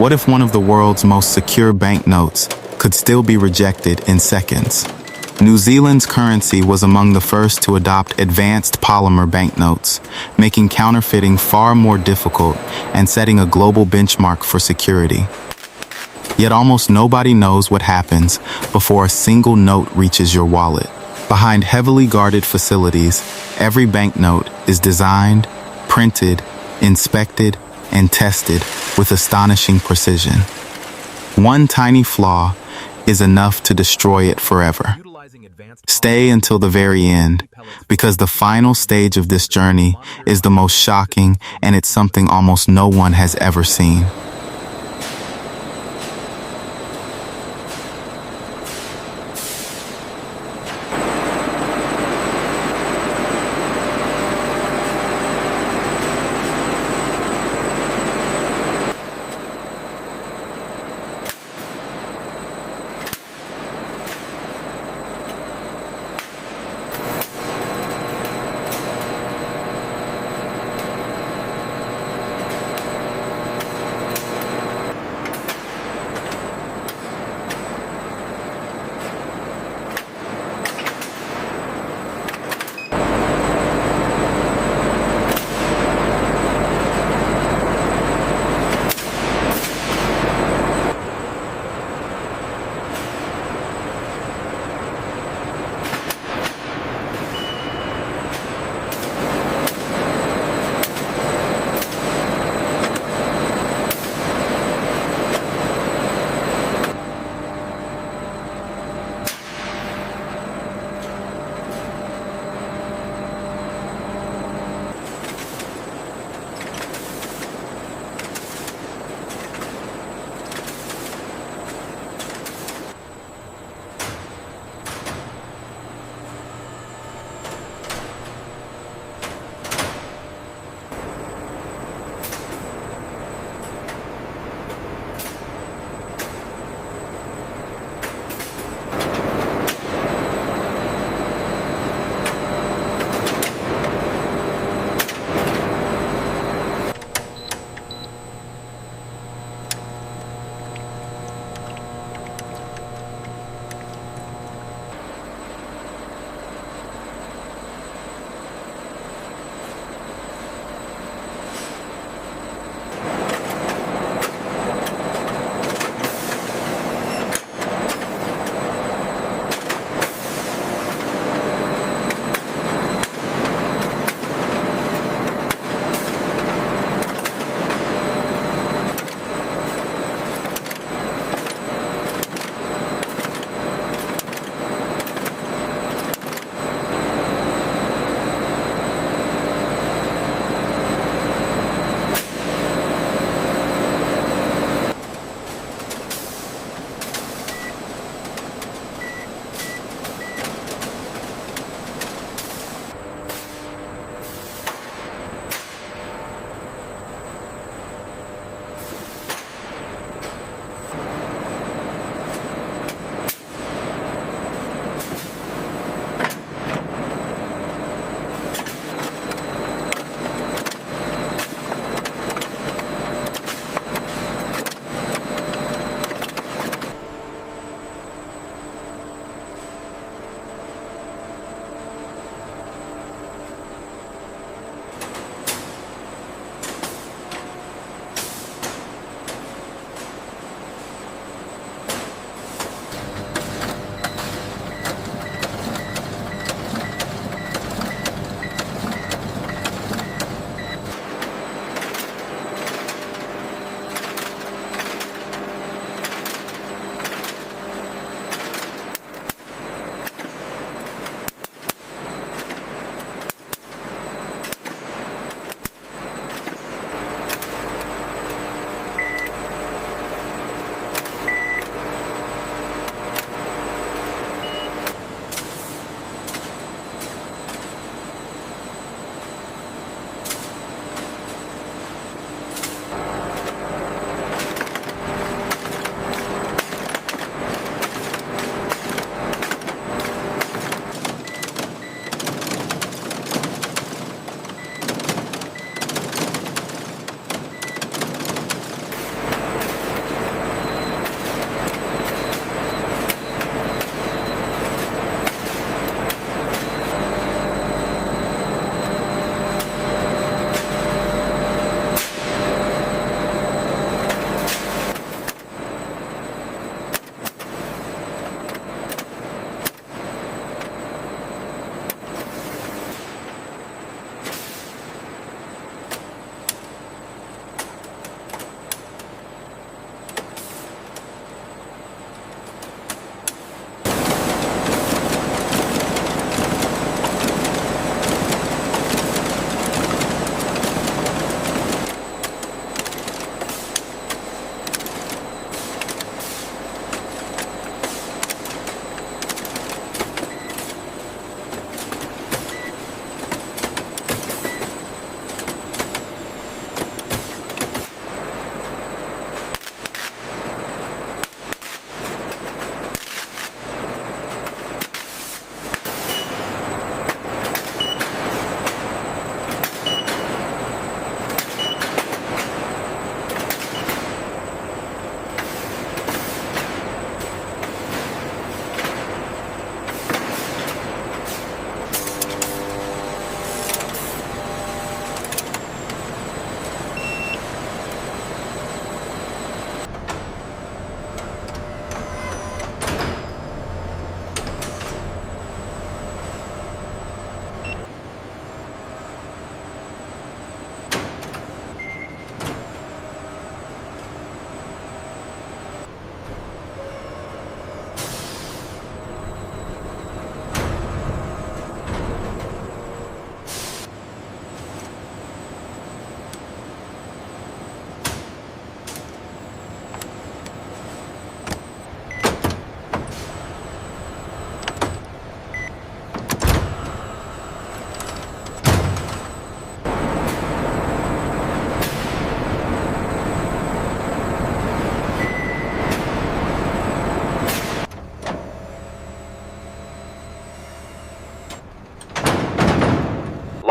What if one of the world's most secure banknotes could still be rejected in seconds? New Zealand's currency was among the first to adopt advanced polymer banknotes, making counterfeiting far more difficult and setting a global benchmark for security. Yet almost nobody knows what happens before a single note reaches your wallet. Behind heavily guarded facilities, every banknote is designed, printed, inspected, and tested with astonishing precision. One tiny flaw is enough to destroy it forever. Stay until the very end, because the final stage of this journey is the most shocking, and it's something almost no one has ever seen.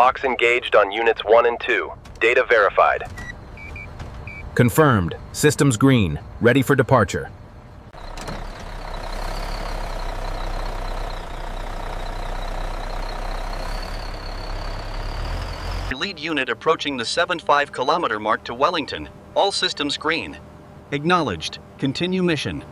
Locks engaged on Units 1 and 2. Data verified. Confirmed. Systems green. Ready for departure. Lead unit approaching the 75-kilometer mark to Wellington. All systems green. Acknowledged. Continue mission.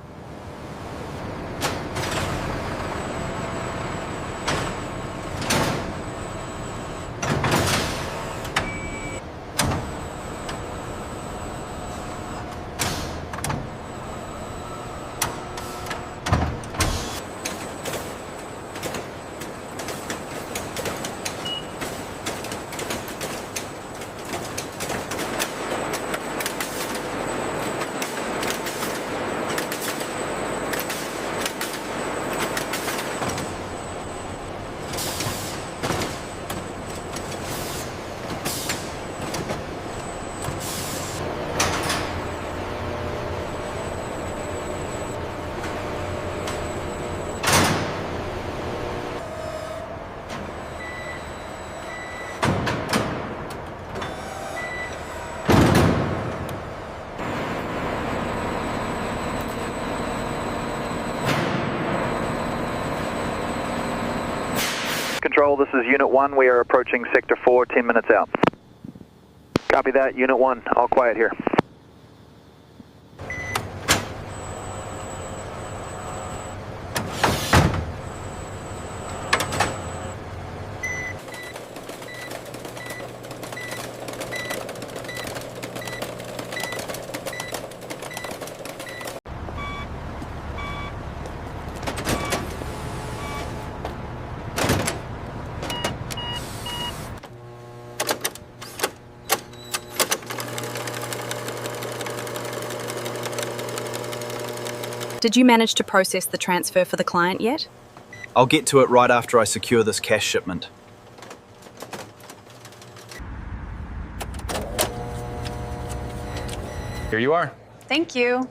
Control, this is Unit 1. We are approaching Sector 4, 10 minutes out. Copy that, Unit 1. All quiet here. Did you manage to process the transfer for the client yet? I'll get to it right after I secure this cash shipment. Here you are. Thank you.